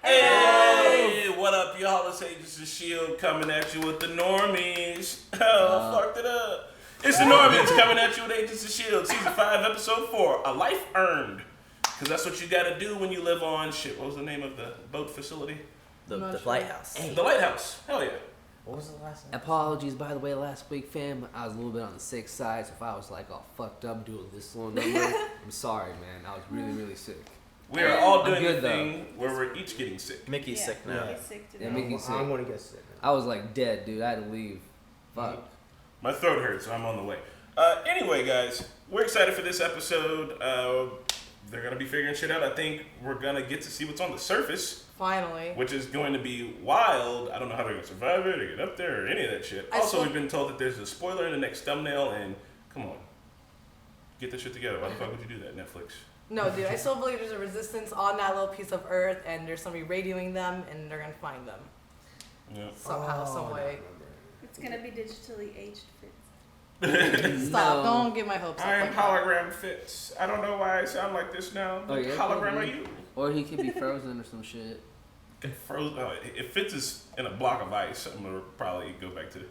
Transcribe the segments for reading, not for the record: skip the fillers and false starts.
Hey, what up, y'all? It's Agents of S.h.i.e.L.D. coming at you with the Normies. Oh, I fucked it up. It's the Normies coming at you with Agents of S.h.i.e.L.D. Season 5, Episode 4, A Life Earned. Because that's what you gotta do when you live on, what was the name of the boat facility? The lighthouse. Hey. The lighthouse. Hell yeah. What was the last one? Apologies, by the way, last week, fam. I was a little bit on the sick side, so if I was like all fucked up doing this little number, I'm sorry, man. I was really, really sick. We are all doing the thing where we're each getting sick. Mickey's sick now. Mickey's sick today. Yeah, Mickey's sick. I'm gonna get sick. I was like dead, dude. I had to leave. Fuck. My throat hurts, so I'm on the way. Anyway, guys, we're excited for this episode. They're gonna be figuring shit out. I think we're gonna get to see what's on the surface. Finally. Which is going to be wild. I don't know how they're gonna survive it or get up there or any of that shit. Also, we've been told that there's a spoiler in the next thumbnail, and come on, get this shit together. Why the fuck would you do that, Netflix? No, dude, I still believe there's a resistance on that little piece of Earth, and there's somebody radioing them, and they're gonna find them. Yeah. Somehow, some way. It's gonna be digitally aged Fitz. Stop! Don't get my hopes up. I am hologram Fitz. I don't know why I sound like this now. Oh, yeah, Hologram are you? Or he could be frozen or some shit. If Fitz is in a block of ice, I'm gonna probably go back to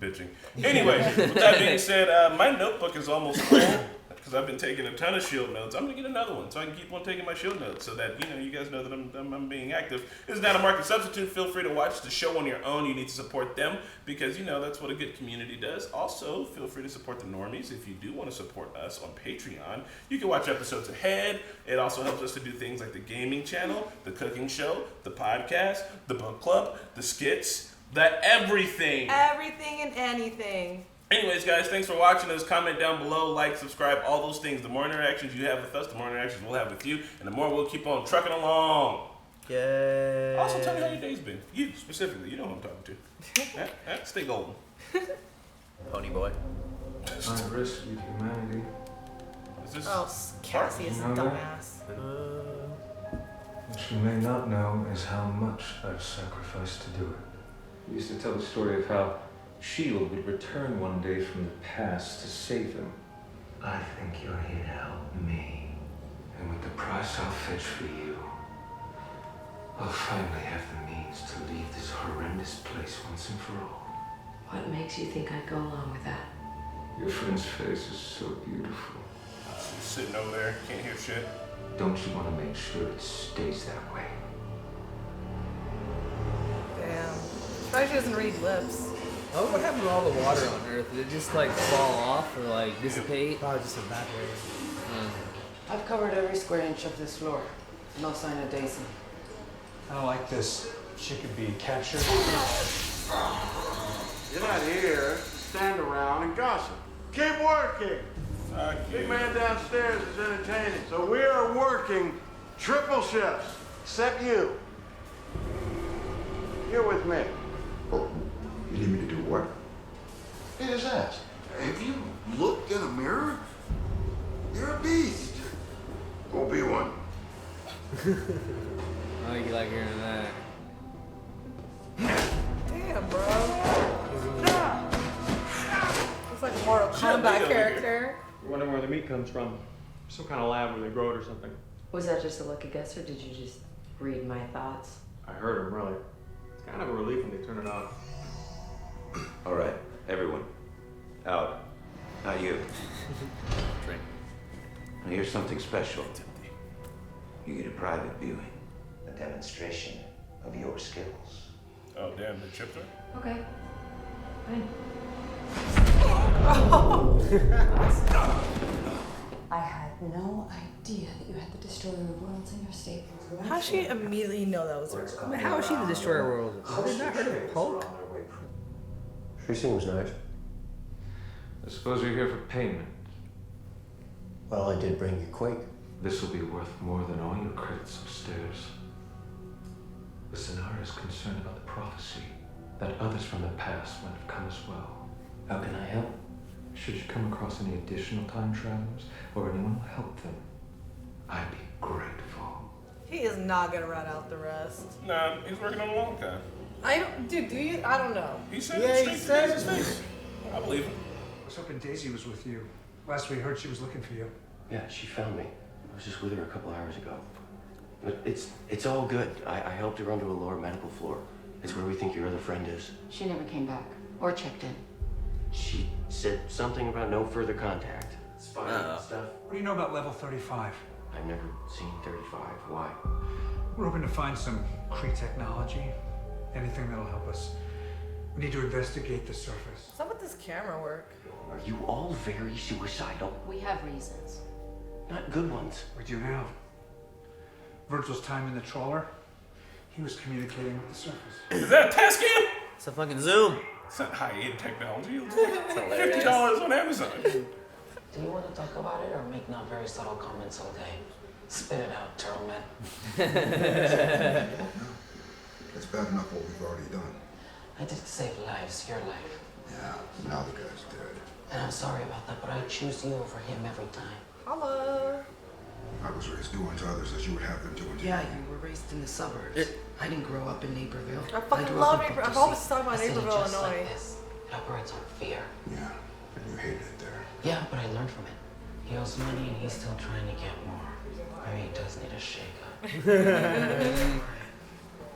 bitching. Anyway, with that being said, my notebook is almost full because I've been taking a ton of S.h.i.e.L.D. notes. I'm gonna get another one so I can keep on taking my S.h.i.E.L.D. notes so that you guys know that I'm being active. This is not a market substitute. Feel free to watch the show on your own. You need to support them because that's what a good community does. Also, feel free to support the Normies if you do want to support us on Patreon. You can watch episodes ahead. It also helps us to do things like the gaming channel, the cooking show, the podcast, the book club, the skits, the everything. Everything and anything. Anyways, guys, thanks for watching us. Comment down below, like, subscribe, all those things. The more interactions you have with us, the more interactions we'll have with you, and the more we'll keep on trucking along. Yay. Also, tell me how your day's been. You, specifically. You know who I'm talking to. Stay golden. Pony boy. I rescued humanity. Is this Cassie is a dumbass. What you may not know is how much I've sacrificed to do it. He used to tell the story of how S.h.i.e.L.D. would return one day from the past to save him. I think you're here to help me. And with the price I'll fetch for you, I'll finally have the means to leave this horrendous place once and for all. What makes you think I'd go along with that? Your friend's face is so beautiful. She's sitting over there, can't hear shit. Don't you want to make sure it stays that way? Damn. Probably she doesn't read lips. Oh, what happened to all the water on Earth? Did it just like fall off or like dissipate? Probably just evaporated. I've covered every square inch of this floor. No sign of Daisy. I don't like this. She could be captured. You're not here to stand around and gossip. Keep working. Big man downstairs is entertaining, so we are working triple shifts, except you. You're with me. Oh, you need me to do what? Hey, just ask. Have you looked in a mirror? You're a beast. Go be one. Oh, you like hearing that? Damn, bro. Looks like a Mortal Kombat character. You're wondering where the meat comes from. Some kind of lab where they grow it or something. Was that just a lucky guess, or did you just read my thoughts? I heard them, really. It's kind of a relief when they turn it off. All right, everyone. Out. Not you. Drink. Now here's something special. You get a private viewing. A demonstration of your skills. Oh, damn, they chipped her? Okay. Fine. I had no idea that you had the Destroyer of Worlds in your stable. How'd she immediately know that was her? I mean, how is she the destroyer world? Have you not heard of Hulk? She seems nice. I suppose you're here for payment. Well, I did bring you Quake. This will be worth more than all your credits upstairs. The scenario is concerned about the prophecy that others from the past might have come as well. How can I help? Should you come across any additional time travelers or anyone who helped them, I'd be grateful. He is not gonna rat out the rest. Nah, he's working on a long time. Dude, do you? I don't know. He said it straight to his face. I believe him. I was hoping Daisy was with you. Last we heard, she was looking for you. Yeah, she found me. I was just with her a couple hours ago. But it's all good. I helped her onto a lower medical floor. It's where we think your other friend is. She never came back or checked in. She said something about no further contact. Spine and stuff. What do you know about level 35? I've never seen 35. Why? We're hoping to find some Kree technology. Anything that'll help us. We need to investigate the surface. What's up with this camera work? Are you all very suicidal? We have reasons. Not good ones. We do now. Virgil's time in the trawler, he was communicating with the surface. Is that a test cam? It's a fucking Zoom. It's not high-end technology. It's It's like hilarious. $50 on Amazon. Do you want to talk about it or make not very subtle comments all day? Spit it out, turtle man. It's bad enough what we've already done. I did save lives, your life. Yeah, now the guy's dead. And I'm sorry about that, but I choose you over him every time. Hello. I was raised doing to others as you would have them doing to Yeah, you. you were raised in the suburbs. I didn't grow up in Naperville. I fucking grew love up in Naperville. I've Potosi, always talked about a city Naperville, just like Illinois. this. It operates on fear. Yeah, and you hated it there. Yeah, but I learned from it. He owes money and he's still trying to get more. I mean, he does need a shake-up.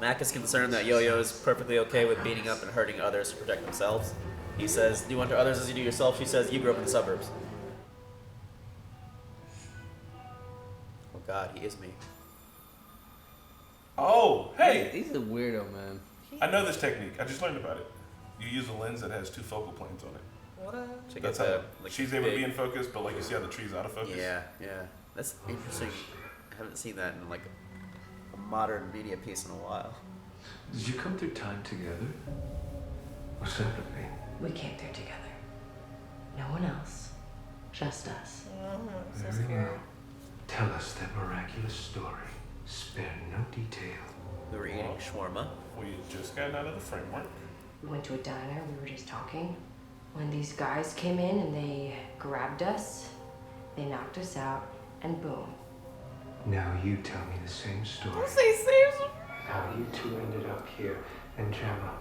Mac is concerned that Yo-Yo is perfectly okay with beating up and hurting others to protect themselves. He says, do you want to others as you do yourself? She says, you grew up in the suburbs. Oh God, he is me. Oh, hey! He's a weirdo, man. I know this technique. I just learned about it. You use a lens that has 2 focal planes on it. What? Check That's out how the, like, she's able to big- be in focus, but like you see how the tree's out of focus. Yeah, yeah. That's interesting. I haven't seen that in like a modern media piece in a while. Did you come through time together? Or separately? We came through together. No one else. Just us. So Very scared. well. Tell us that miraculous story. Spare no detail. We were eating shawarma. We just got out of the framework. We went to a diner, we were just talking. When these guys came in and they grabbed us, they knocked us out, and boom. Now you tell me the same story. Don't say same. How you two ended up here. And Gemma,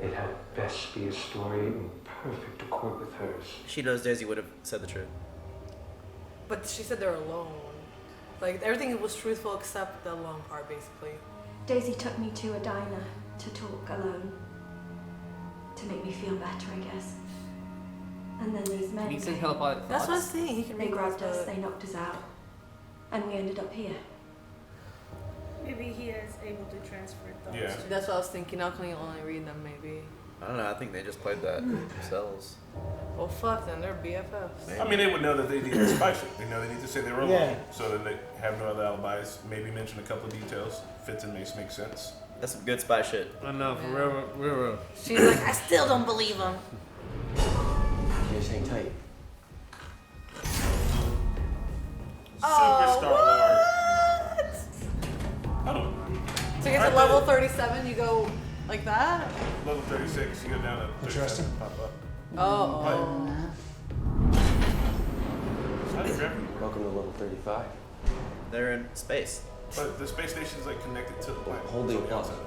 it had best be a story in perfect accord with hers. She knows Daisy would have said the truth. But she said they're alone. Like, everything was truthful except the alone part, basically. Daisy took me to a diner to talk alone. To make me feel better, I guess. And then these men Can you say came. telepathic That's what I'm thoughts? saying. He can They read grabbed those, us, but- they knocked us out. And we ended up here. Maybe he is able to transfer thoughts. Yeah. That's what I was thinking. How can you only read them, maybe? I don't know. I think they just played that themselves. Well, fuck them. They're BFFs. I mean, they would know that they need to spy shit. They know they need to say they were alone, Yeah. so that they have no other alibis. Maybe mention a couple of details. Fits and makes sense. That's some good spy shit. I know, for real. She's like, I still don't believe him. Just hang tight. Superstar Lord. Oh. So you get to level 37, you go like that? Level 36, you go down to 37, pop up. Oh. Welcome to level 35. They're in space. But the space station is like connected to the planet. Holding It's on the up. outside.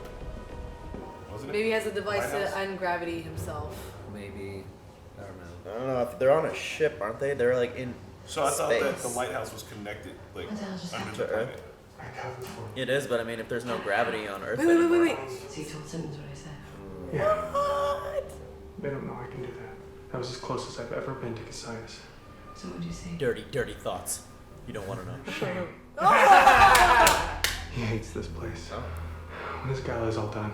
Wasn't it? Maybe he has a device White House? to ungravity himself. Maybe. I don't know. I don't know. If they're on a ship, aren't they? They're like in So I thought space. that the lighthouse was connected, like, under To the Earth. planet. It is, but I mean, if there's no gravity on Earth Wait. anymore. So you told Simmons what I said? Yeah. What? They don't know I can do that. That was as close as I've ever been to Cassius. So what'd you say? Dirty, dirty thoughts. You don't want to know. Shame. He hates this place. When this gala is all done,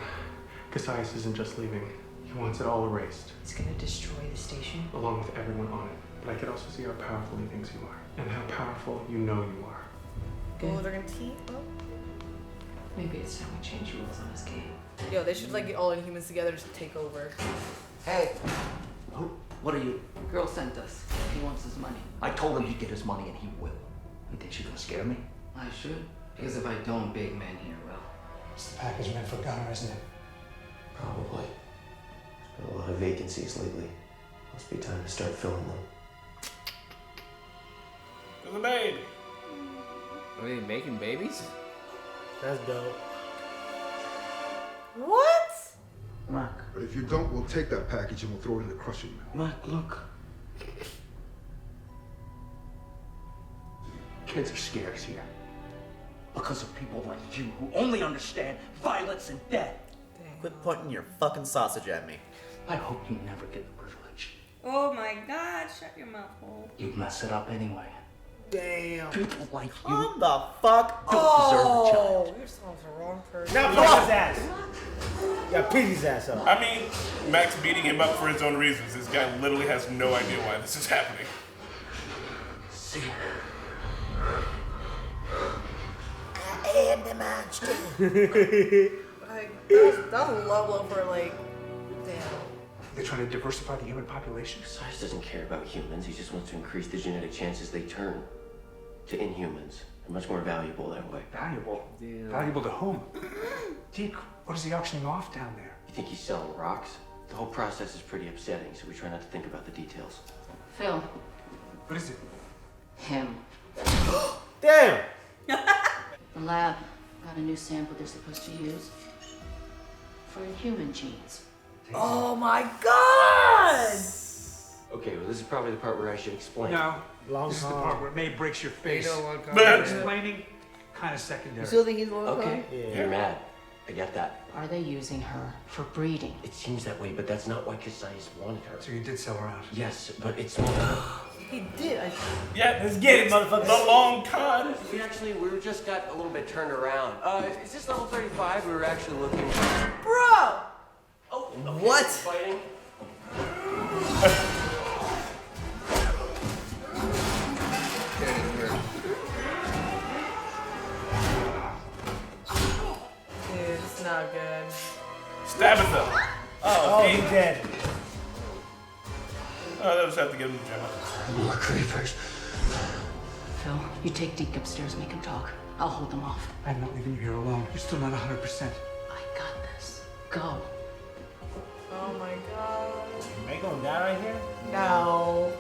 Cassius isn't just leaving. He wants it all erased, It's gonna destroy the station? along with everyone on it. But I could also see how powerful he thinks you are, and how powerful you know you are. Oh, they're gonna team up? Maybe it's time we change rules on this game. Yo, they should like get all Inhumans together to take over. Hey. Who? What are you? Girl sent us. He wants his money. I told him he'd get his money and he will. You think she's gonna scare me? I should. Because if I don't, big man here will. It's the package meant for Gunner, isn't it? Probably. There's been a lot of vacancies lately. Must be time to start filling them. There's a baby. Are they making babies? That's dope. What? Mark. But if you don't, we'll take that package and we'll throw it in the crushing mill. Mark, look. Kids are scarce here. Because of people like you who only understand violence and death. Quit pointing your fucking sausage at me. I hope you never get the privilege. Oh my God! Shut your mouth hole. You'd mess it up anyway. Damn. People like you Calm the fuck don't deserve a child. You're someone's the wrong person. Now punch his ass. Yeah, beat his ass up. I mean, Max beating him up for his own reasons. This guy literally has no idea why this is happening. See. I am the monster. Like, that was a low blow for like, damn. They're trying to diversify the human population. S.h.i.e.l.d. doesn't care about humans. He just wants to increase the genetic chances they turn to inhumans. They're much more valuable that way. Valuable? Damn. Valuable to whom? Deke, what is he auctioning off down there? You think he's selling rocks? The whole process is pretty upsetting, so we try not to think about the details. Phil. What is it? Him. Damn. The lab got a new sample they're supposed to use for human genes. Oh my God! Okay, well, this is probably the part where I should explain. No. This is the part where May breaks your face. Explaining, kind of secondary. You still think he's one Okay, you're mad. I get that. Are they using her for breeding? It seems that way, but that's not why Casais wanted her. So you did sell her out? Yes, but it's more. He did. Yeah, let's get it, motherfucker. The long con. We were just got a little bit turned around. Is this level 35? We were actually looking. Bro! Oh, okay. What? Fighting. Dude, it's not good. Stabitha. Oh, he's dead. Oh, they'll just have to get him to jail. More creepers. Phil, you take Deke upstairs, make him talk. I'll hold them off. I'm not leaving you here alone. You're still not 100%. I got this. Go. Oh my God. May gonna die right here? No.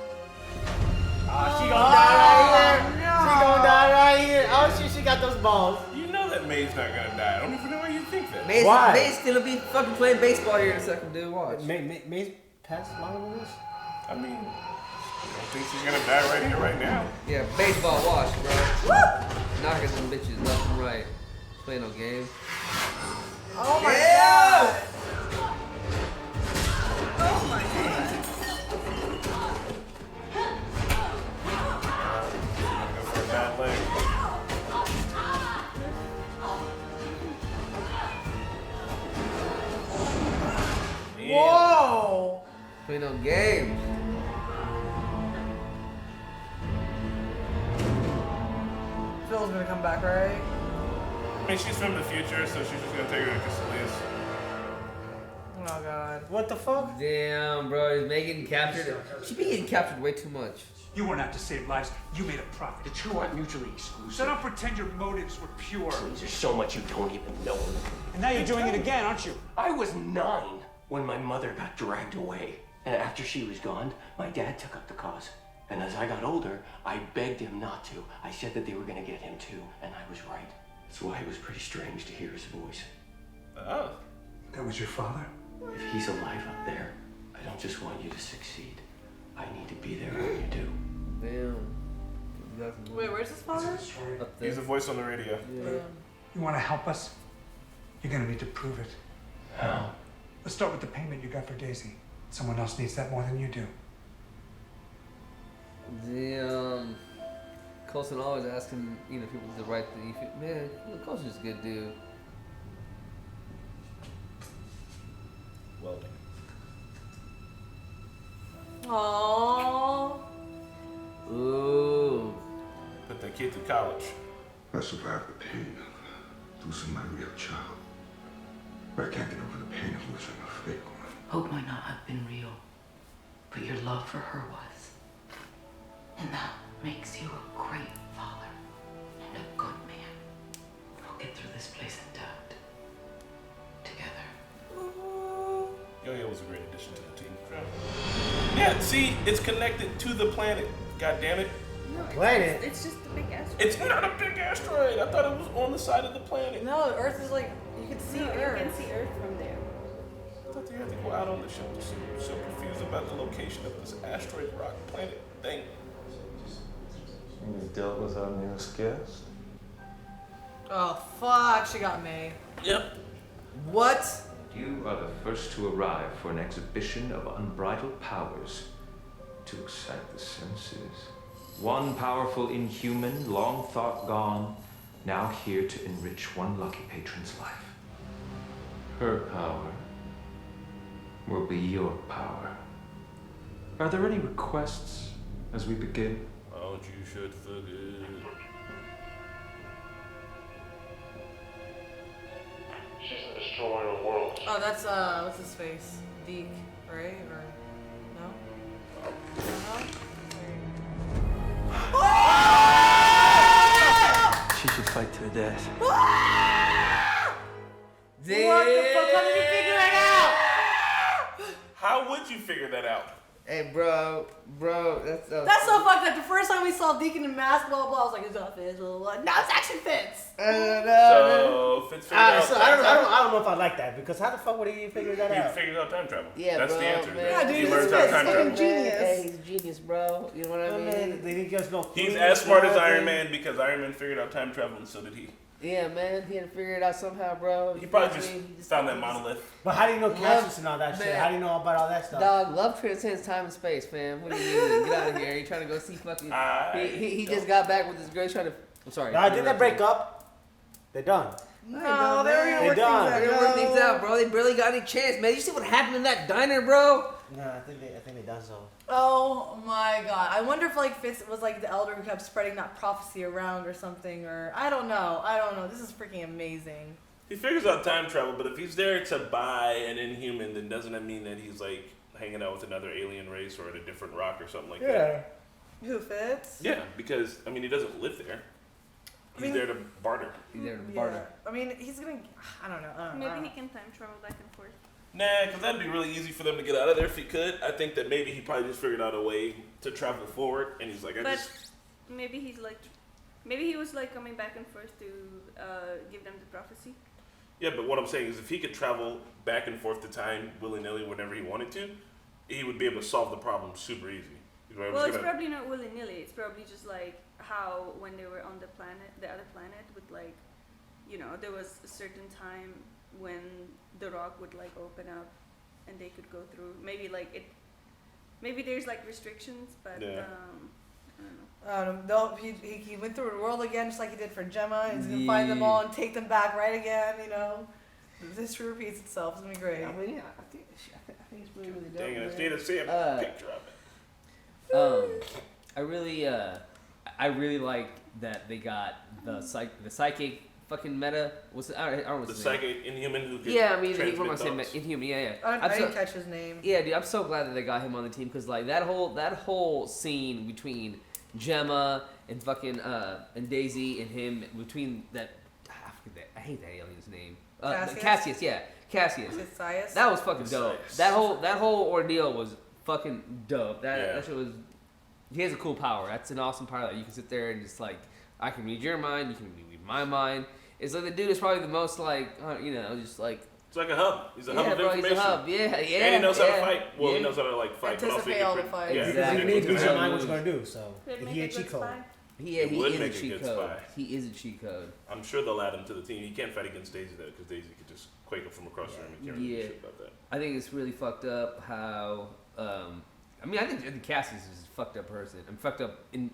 Oh, she gonna die right here. She gonna die right here. Oh, she got those balls. You know that May's not gonna die. I don't even know why you think that. May's gonna be fucking playing baseball here in a second, dude. Watch. May's past longer than this? I mean, I don't think she's gonna die right here, right now. Yeah, baseball watch, bro. Knocking some bitches left and right. Playing no game. Oh my God. Oh my God. Go for a bad leg. Whoa! Play no games. Phil's gonna come back, right? I mean, she's from the future, so she's just gonna take her to Casilius. Oh God. What the fuck? Damn, bro. Is Megan captured? She be getting captured way too much. You weren't out to save lives. You made a profit. The two aren't mutually exclusive. So don't pretend your motives were pure. Please, there's so much you don't even know. And now you're doing it again, aren't you? I was 9 when my mother got dragged away. And after she was gone, my dad took up the cause. And as I got older, I begged him not to. I said that they were gonna get him too, and I was right. That's why it was pretty strange to hear his voice. Oh. That was your father? If he's alive up there, I don't just want you to succeed. I need to be there when you do. Damn. Wait, where's his father? Up there. He's a voice on the radio. Yeah. You want to help us? You're going to need to prove it. How? Let's start with the payment you got for Daisy. Someone else needs that more than you do. Damn. Coulson always asking, people the right thing. Man, Coulson's a good dude. Welding. Aww. Ooh. Put that kid through college. I survived the pain of losing my real child. But I can't get over the pain of losing a fake one. Hope might not have been real, but your love for her was. And that makes you a great father and a good man. We'll get through this place intact. Together. Yo-Yo was a great addition to the team. Yeah, see, it's connected to the planet. God damn it. No, Planet? It's just a big asteroid. It's not a big asteroid. I thought it was on the side of the planet. No, Earth is like, you can see Earth. You can see Earth from there. I thought they had to go out on the ship. I'm so confused about the location of this asteroid rock planet thing. You dealt with our newest guest? Oh, fuck. She got May. Yep. What? You are the first to arrive for an exhibition of unbridled powers to excite the senses. One powerful inhuman, long thought gone, now here to enrich one lucky patron's life. Her power will be your power. Are there any requests as we begin? Oh, you should forget. She's the destroyer of worlds. Oh, that's, what's his face? Deke, right? Or, no? No? She should fight to the death. What the fuck? How did you figure it out? How would you figure that out? Hey, bro, that's so fucked up. The first time we saw Deacon in mask, blah, blah, I was like, it's not Fitz, blah, blah, blah. Now it's actually Fitz. So, Fitz figured out. So I don't know if I like that because how the fuck would he figure that out? He figured out time travel. Yeah, that's bro, the answer. man. Yeah, dude, he he's learns Fitz. how time travel. Genius. Hey, he's a genius, bro. You know what I mean? Man, they just no clue. He's as smart as Iron Man because Iron Man figured out time travel, and so did he. Yeah, man. He had to figure it out somehow, bro. He probably just found that monolith. But how do you know Cassius and all that shit? Man. How do you know about all that stuff? Dog, love transcends time and space, fam. What do you mean? Get out of here. You trying to go see fucking... He just got back with this girl. He's trying to... I'm sorry. Nah, didn't they break up? They're done. No, they were gonna work done. things out. They're gonna work things out, bro. They barely got any chance, man. You see what happened in that diner, bro? No, I think they done so. Oh my god. I wonder if like Fitz was like the elder who kept spreading that prophecy around or something, or I don't know. This is freaking amazing. He figures out time travel, but if he's there to buy an Inhuman, then doesn't that mean that he's like hanging out with another alien race or at a different rock or something like that? Who Fitz? Yeah, because I mean he doesn't live there. He's there to barter. He's there to barter. I mean, he's gonna. I don't know. Maybe he can time travel back and forth. Nah, because that'd be really easy for them to get out of there if he could. I think that maybe he probably just figured out a way to travel forward, and he's like, Maybe he's like, maybe he was like coming back and forth to give them the prophecy. Yeah, but what I'm saying is if he could travel back and forth to time willy-nilly whenever he wanted to, he would be able to solve the problem super easy. Well, it's probably not willy-nilly. It's probably just like how when they were on the other planet, with like, you know, there was a certain time when the rock would like open up and they could go through. Maybe there's like restrictions, but I don't know. He went through the world again, just like he did for Gemma. He's gonna find them all and take them back right again. You know, history repeats itself. It's gonna be great. I mean, yeah, I think it's really, really dope. Dang it, I man. need to see a picture of it. I really like that they got the psychic fucking meta. What's it? I don't know what's The his name. psychic Inhuman who could Yeah, I mean, transmit what am I saying? thoughts. Inhuman, yeah. I didn't catch his name. Yeah, dude, I'm so glad that they got him on the team because like that whole scene between Gemma and fucking and Daisy and him between that. I hate that alien's name. Cassius, yeah, Cassius. S.h.i.e.L.D. That was fucking dope. That whole ordeal was fucking dope. That shit was. He has a cool power. That's an awesome power that you can sit there and just like, I can read your mind, you can read my mind. It's like the dude is probably the most like, just like. It's like a hub. He's a hub of bro, information. He's a hub. Yeah. And he knows how to fight. Well, he knows how to like fight. Anticipate all the fights. Yeah, Because he needs to exactly. know what he's gonna do. So Could he make a a cheat good code. spy. He would is a make a cheat good code. spy. He is a cheat code. I'm sure they'll add him to the team. He can't fight against Daisy though, because Daisy could just quake him from across the room. He can't really do shit about that. I think it's really fucked up how. I think Cassius is a fucked up person. I'm fucked up in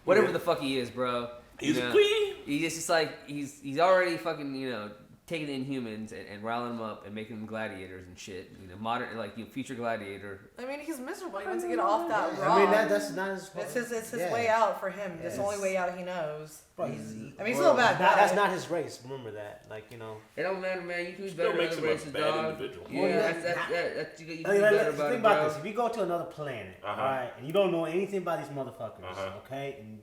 whatever the fuck he is, bro. He's a queen. He's just like he's already fucking taking the Inhumans and riling them up and making them gladiators and shit. Modern future gladiator. I mean, he's miserable. He wants to get off that rock. I mean, that's not his fault. It's his way out for him. It's the only way out he knows. Bro, he's a little bad guy. That's not his race. Remember that. It don't matter, man. You can be Still better makes than him other a races, bad dog. individual. Yeah, that's you can be better about Think it, about bro. this. If you go to another planet, alright, and you don't know anything about these motherfuckers, okay, and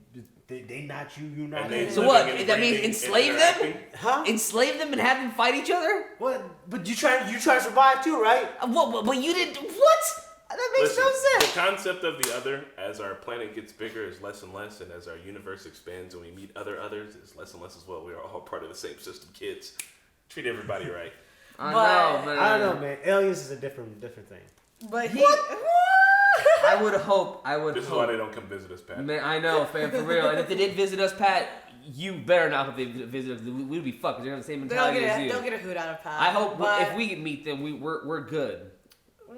they not you, you not them. So what? That means enslave them? Huh? Enslave them and have them fight each other? What? But you try to survive too, right? What? But you didn't. What? That makes no sense. The concept of the other, as our planet gets bigger, is less and less, and as our universe expands and we meet others, is less and less as well. We are all part of the same system, kids. Treat everybody right. I know, man. I don't know, man. Aliens is a different thing. But he. I would hope. This is why they don't come visit us, Pat. Man, I know, fam, for real. And if they did visit us, Pat, you better not hope they visit us. We'd be fucked. They're on the same mentality as you. They'll get a hoot out of Pat. I hope if we can meet them, we're good.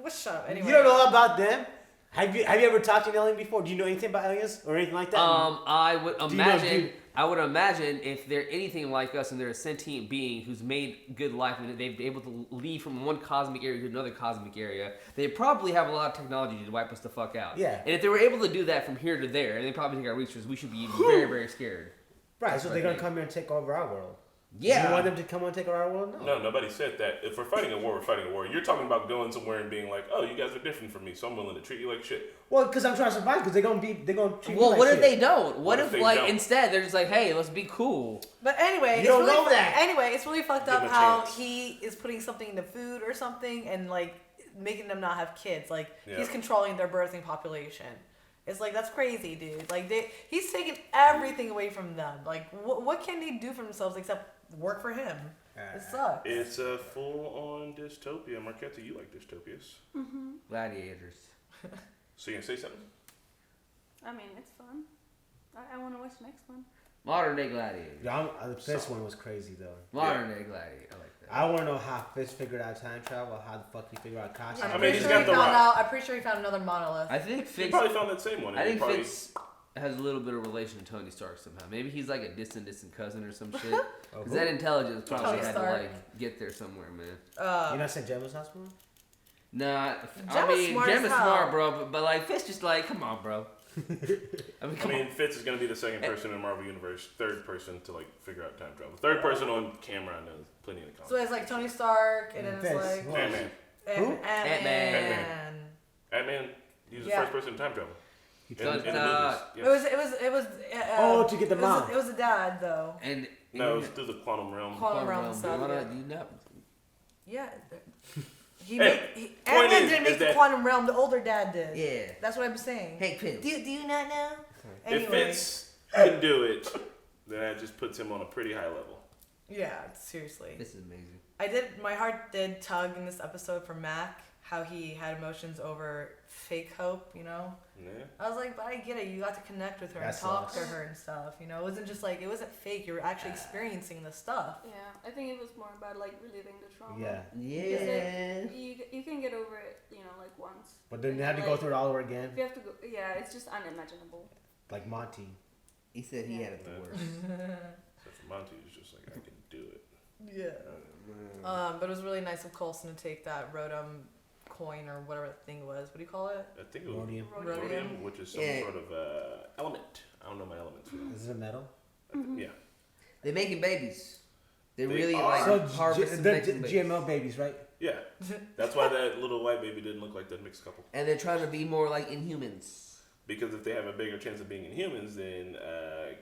Shut up. Anyway. You don't know about them? Have you ever talked to an alien before? Do you know anything about aliens or anything like that? I would imagine. I would imagine if they're anything like us and they're a sentient being who's made good life and they've been able to leave from one cosmic area to another cosmic area, they probably have a lot of technology to wipe us the fuck out. Yeah. And if they were able to do that from here to there, and they probably take our research, we should be very, very scared. Right, so they're going to come here and take over our world. Yeah. You want them to come and take over our world? No, nobody said that. If we're fighting a war, we're fighting a war. You're talking about going somewhere and being like, oh, you guys are different from me, so I'm willing to treat you like shit. Well, because I'm trying to survive, because they're going to treat me what like if they don't? What if don't? Instead they're just like, hey, let's be cool. But anyway, You don't know that. Anyway, it's really fucked Give up them a how chance. he is putting something in the food or something and like making them not have kids. Like Yeah. he's controlling their birthing population. It's like that's crazy, dude. Like he's taking everything away from them. Like what can they do for themselves except work for him? It sucks. It's a full-on dystopia. Marquetta, you like dystopias. Mm-hmm. Gladiators. So you gonna say something? I mean, it's fun. I want to watch the next one. Modern day gladiators. Yeah, the first one was crazy, though. Modern day gladiator. I like that. I want to know how Fish figured out time travel, how the fuck he figured out costumes. I'm pretty sure he found another monolith. I think Fitz. He probably found that same one. I think probably... Fitz has a little bit of relation to Tony Stark somehow. Maybe he's like a distant cousin or some shit. Because that intelligence probably Tony had Stark. to like get there somewhere, man. You not saying Gemma's not smart? Nah, Gemma's smart as Gemma's hell. smart, bro. But like Fitz, just like, come on, bro. I mean, Fitz is gonna be the second person in the Marvel Universe, third person to like figure out time travel. Third person on camera, I know plenty of the comics. So it's like Tony Stark, and then it's like Ant-Man. Ant-Man. Ant-Man. He's the Yeah. first person in time travel. He In the movies. It was. to get the mom. It was the dad though. And No, it was through the quantum realm. Quantum realm and stuff. Bro, Yeah. do you not- Yeah. Hey, Ant-Man point is didn't make the that- quantum realm. The older dad did. Yeah. That's what I'm saying. Hey, Fitz. Do you not know? If Anyway. Fitz can do it, then that just puts him on a pretty high level. Yeah, seriously. This is amazing. My heart did tug in this episode for Mac, how he had emotions over fake hope, you know? Yeah. I was like, but I get it. You got to connect with her That and talk sucks. to her and stuff, you know? It wasn't just like, it wasn't fake. You were actually experiencing the stuff. Yeah, I think it was more about like reliving the trauma. Yeah. Because, Yeah. like, you can get over it, you know, like once. But then they And, had to go like, through it all over again. If you have to go, yeah, it's just unimaginable. Like Monty. He said he had it the worst. Except for Monty was just like, I can do it. Yeah. But it was really nice of Coulson to take that Rotom coin or whatever the thing was. What do you call it? I think it was Rhodium. rhodium, which is some Yeah. sort of element. I don't know my elements. Is it a metal? Yeah. They're making babies. They They really are. like So harvesting the making babies. GMO babies, right? Yeah. That's why that little white baby didn't look like that mixed couple. And they're trying to be more like Inhumans. Because if they have a bigger chance of being Inhumans, then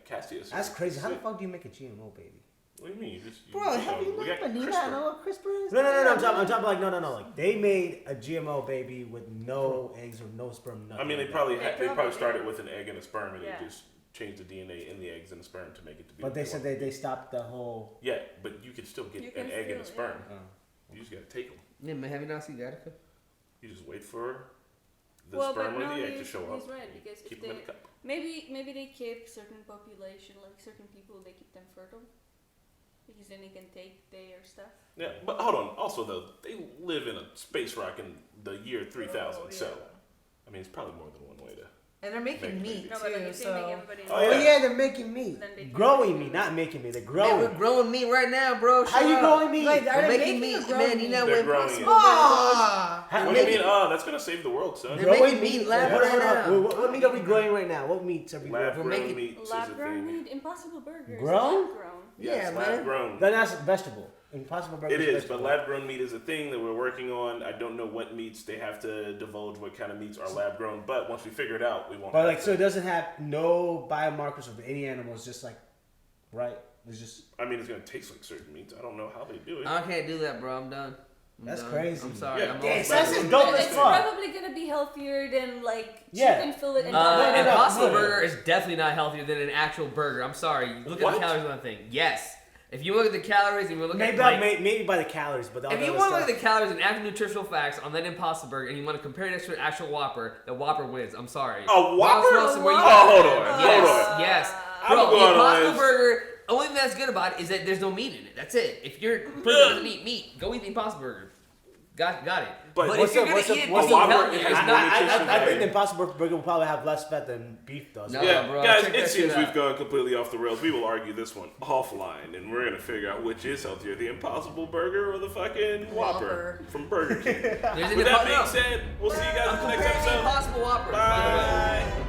Cassius. That's is crazy. How the sick. fuck do you make a GMO baby? What do you mean? You just, Bro, have you we not got been CRISPR. know what CRISPR is? No. I'm talking like no. Like they made a GMO baby with no eggs or no sperm. Nothing. I mean, they like probably that. they probably started with an egg and a sperm, and Yeah. they just changed the DNA in the eggs and the sperm to make it to be. But they what said want. they stopped the whole. Yeah, but you can still get You an can egg and a still, sperm. yeah. You just gotta take them. Yeah, man, have you not seen Gattaca? You just wait for the Well, sperm but or no, the egg to he's- show he's up. right, and because keep if them in they- the cup. Maybe they keep certain population, like certain people, they keep them fertile. Because then they can take their stuff. Yeah, but hold on. Also, though, they live in a space rock in the year 3000, Oh, yeah. so I mean, it's probably more than one way to. And they're making Make meat No, but like too, if they make so. everybody. Oh, Oh yeah, they're making meat, Then they can growing make meat, not making meat. They're Man, growing. we're growing meat right now, bro. How Shut you up. growing meat? Like, are We're they making making meat, or man. growing You know They're what growing Impossible it. Burger Ah! What do you making- mean? Oh, that's gonna save the world, son. They're Growing making meat. meat lab Hold on, right hold on. now. What meat are we growing right now? What meats are we growing? Lab We're grown making- meat is a Lab grown thing. meat, Impossible Burger. Grown? Lab grown. Yes, Yeah, lab man. grown. Then that's vegetable. Impossible burger. It is, vegetable. but lab grown meat is a thing that we're working on. I don't know what meats they have to divulge what kind of meats are lab grown, but once we figure it out, we won't. But have like, to. so it doesn't have no biomarkers of any animals. Just like, right? It's just. I mean, it's gonna taste like certain meats. I don't know how they do it. I can't do that, bro. I'm done. I'm That's done. crazy. I'm sorry. Yeah. I'm Yeah, off that's by just the- dope And as it's fuck. probably gonna be healthier than like Yeah. chicken fillet and Impossible no. Burger is definitely not healthier than an actual burger. I'm sorry. Look at What? the calories on the thing. Yes. If you look at the calories and you look Maybe, at like, maybe by the calories, but all if the you other want to look stuff. at the calories and actual nutritional facts on that Impossible Burger and you want to compare it to an actual Whopper, the Whopper wins. I'm sorry. A Whopper? Ross Wilson, where you Oh, at? hold on, Yes, hold on. yes. Bro, the Impossible Burger, only thing that's good about it is that there's no meat in it. That's it. If your person doesn't eat meat, go eat the Impossible Burger. Got it. But if you're gonna eat it, what's eat healthy. I think the Impossible Burger will probably have less fat than beef does. No, yeah, bro, guys, it seems we've gone completely off the rails. We will argue this one offline, and we're gonna figure out which is healthier: the Impossible Burger or the fucking Whopper from Burger King. With that being said, we'll see you guys in the next episode. Impossible Whopper. Bye.